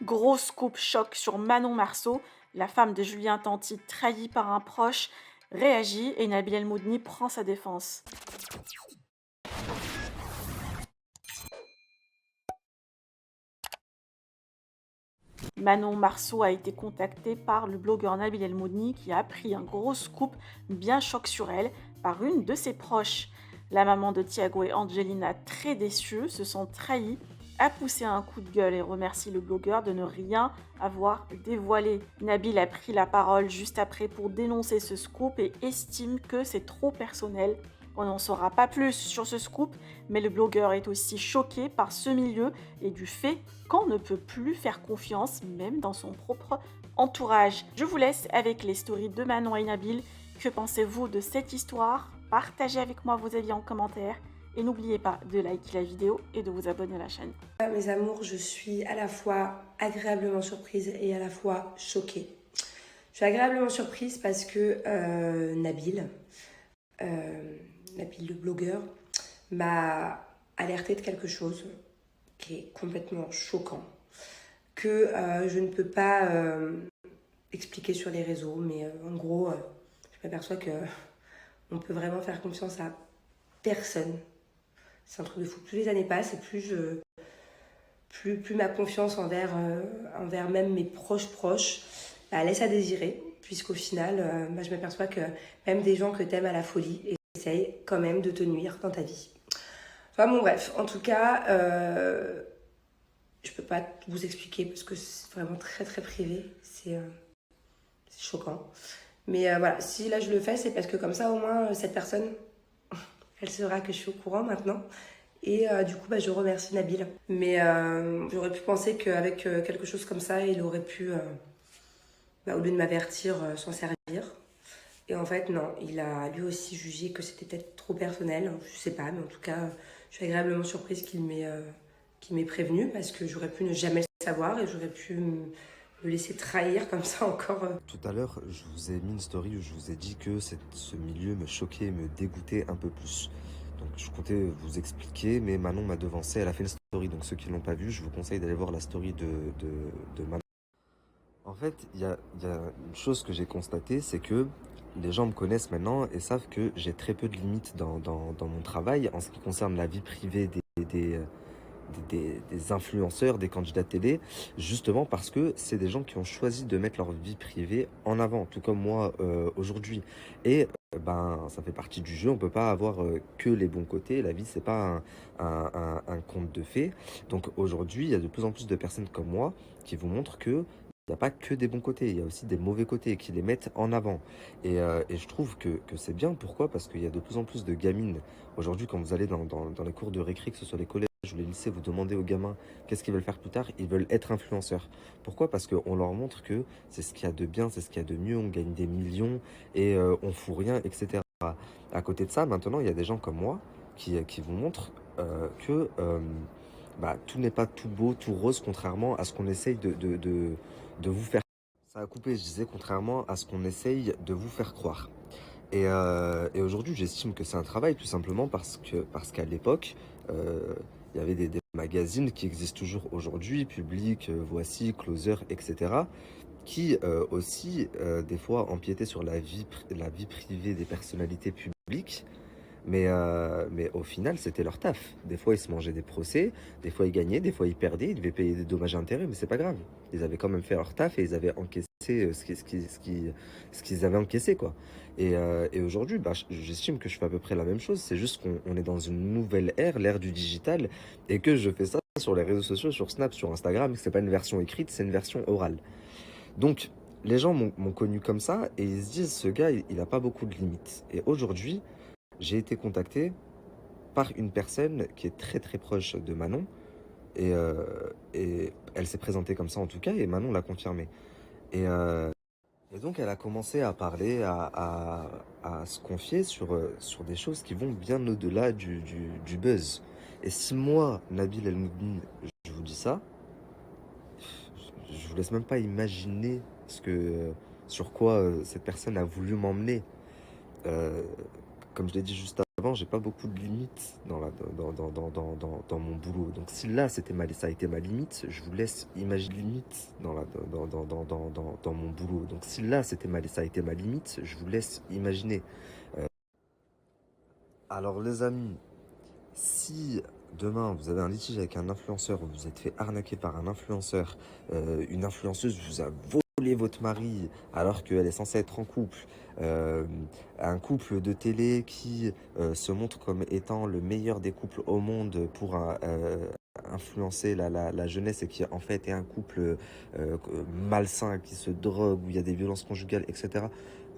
Gros scoop choc sur Manon Marceau, la femme de Julien Tanti trahie par un proche, réagit et Nabil El Moudni prend sa défense. Manon Marceau a été contactée par le blogueur Nabil El Moudni qui a appris un gros scoop bien choc sur elle par une de ses proches. La maman de Thiago et Angelina, très déçue, se sent trahie, a poussé un coup de gueule et remercie le blogueur de ne rien avoir dévoilé. Nabil a pris la parole juste après pour dénoncer ce scoop et estime que c'est trop personnel. On n'en saura pas plus sur ce scoop, mais le blogueur est aussi choqué par ce milieu et du fait qu'on ne peut plus faire confiance, même dans son propre entourage. Je vous laisse avec les stories de Manon et Nabil. Que pensez-vous de cette histoire? Partagez avec moi vos avis en commentaire. Et n'oubliez pas de liker la vidéo et de vous abonner à la chaîne. Mes amours, je suis à la fois agréablement surprise et à la fois choquée. Je suis agréablement surprise parce que Nabil le blogueur, m'a alerté de quelque chose qui est complètement choquant, que je ne peux pas expliquer sur les réseaux, mais en gros, je m'aperçois que on peut vraiment faire confiance à personne. C'est un truc de fou. Plus les années passent et plus ma confiance envers même mes proches laisse à désirer, puisqu'au final, je m'aperçois que même des gens que t'aimes à la folie essayent quand même de te nuire dans ta vie. Enfin bon bref, en tout cas, je peux pas vous expliquer parce que c'est vraiment très très privé, c'est choquant. Mais voilà, si là je le fais, c'est parce que comme ça au moins cette personne, elle saura que je suis au courant maintenant. Et du coup, je remercie Nabil. Mais j'aurais pu penser qu'avec quelque chose comme ça, il aurait pu, au lieu de m'avertir, s'en servir. Et en fait, non, il a lui aussi jugé que c'était peut-être trop personnel. Je sais pas, mais en tout cas, je suis agréablement surprise qu'il m'ait prévenu parce que j'aurais pu ne jamais le savoir et j'aurais pu me laisser trahir comme ça encore. Tout à l'heure, je vous ai mis une story où je vous ai dit que ce milieu me choquait et me dégoûtait un peu plus. Donc je comptais vous expliquer, mais Manon m'a devancé, elle a fait une story. Donc ceux qui ne l'ont pas vue, je vous conseille d'aller voir la story de Manon. En fait, il y a une chose que j'ai constatée, c'est que les gens me connaissent maintenant et savent que j'ai très peu de limites dans mon travail en ce qui concerne la vie privée des influenceurs, des candidats télé, justement parce que c'est des gens qui ont choisi de mettre leur vie privée en avant, tout comme moi aujourd'hui. Et ça fait partie du jeu, on peut pas avoir que les bons côtés. La vie, c'est pas un conte de fées. Donc aujourd'hui, il y a de plus en plus de personnes comme moi qui vous montrent que il n'y a pas que des bons côtés, il y a aussi des mauvais côtés qui les mettent en avant. Et je trouve que c'est bien. Pourquoi? Parce qu'il y a de plus en plus de gamines. Aujourd'hui, quand vous allez dans les cours de récré, que ce soit les collèges ou les lycées, vous demandez aux gamins qu'est-ce qu'ils veulent faire plus tard, ils veulent être influenceurs. Pourquoi? Parce qu'on leur montre que c'est ce qu'il y a de bien, c'est ce qu'il y a de mieux, on gagne des millions et on fout rien, etc. À côté de ça, maintenant, il y a des gens comme moi qui vous montrent que tout n'est pas tout beau, tout rose, contrairement à ce qu'on essaye de vous faire. Ça a coupé, je disais, contrairement à ce qu'on essaye de vous faire croire. Et aujourd'hui, j'estime que c'est un travail tout simplement parce qu'à l'époque, il y avait des magazines qui existent toujours aujourd'hui, Public, Voici, Closer, etc., qui aussi, des fois, empiétaient sur la vie privée des personnalités publiques. Mais au final, c'était leur taf. Des fois, ils se mangeaient des procès, des fois, ils gagnaient, des fois, ils perdaient, ils devaient payer des dommages et intérêts, mais c'est pas grave. Ils avaient quand même fait leur taf et ils avaient encaissé ce qu'ils avaient encaissé, quoi. Et aujourd'hui, j'estime que je fais à peu près la même chose. C'est juste qu'on est dans une nouvelle ère, l'ère du digital, et que je fais ça sur les réseaux sociaux, sur Snap, sur Instagram. C'est pas une version écrite, c'est une version orale. Donc, les gens m'ont connu comme ça et ils se disent, ce gars, il a pas beaucoup de limites. Et aujourd'hui, j'ai été contacté par une personne qui est très très proche de Manon et elle s'est présentée comme ça en tout cas et Manon l'a confirmé. Et donc elle a commencé à parler, à se confier sur des choses qui vont bien au-delà du buzz. Et si moi, Nabil El Moudni, je vous dis ça, je vous laisse même pas imaginer sur quoi cette personne a voulu m'emmener. Euh, Comme je l'ai dit juste avant, j'ai pas beaucoup de limites dans mon boulot. Donc si là, ça a été ma limite, je vous laisse imaginer limite dans mon boulot. Donc si là, ça a été ma limite, je vous laisse imaginer. Alors les amis, si demain vous avez un litige avec un influenceur, ou vous êtes fait arnaquer par un influenceur, une influenceuse vous a volé votre mari alors qu'elle est censée être en couple, euh, un couple de télé qui se montre comme étant le meilleur des couples au monde pour influencer la jeunesse et qui en fait est un couple malsain qui se drogue, où il y a des violences conjugales, etc.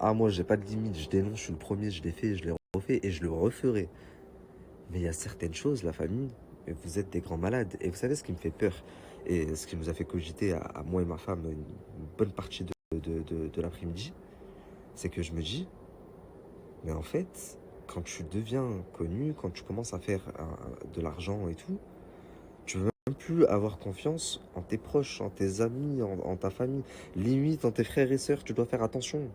Ah moi j'ai pas de limite, je dénonce, je suis le premier, je l'ai fait, je l'ai refait et je le referai. Mais il y a certaines choses, la famille, et vous êtes des grands malades. Et vous savez ce qui me fait peur, et ce qui nous a fait cogiter à moi et ma femme une bonne partie de l'après-midi, c'est que je me dis, mais en fait, quand tu deviens connu, quand tu commences à faire de l'argent et tout, tu veux même plus avoir confiance en tes proches, en tes amis, en ta famille, limite en tes frères et sœurs, tu dois faire attention.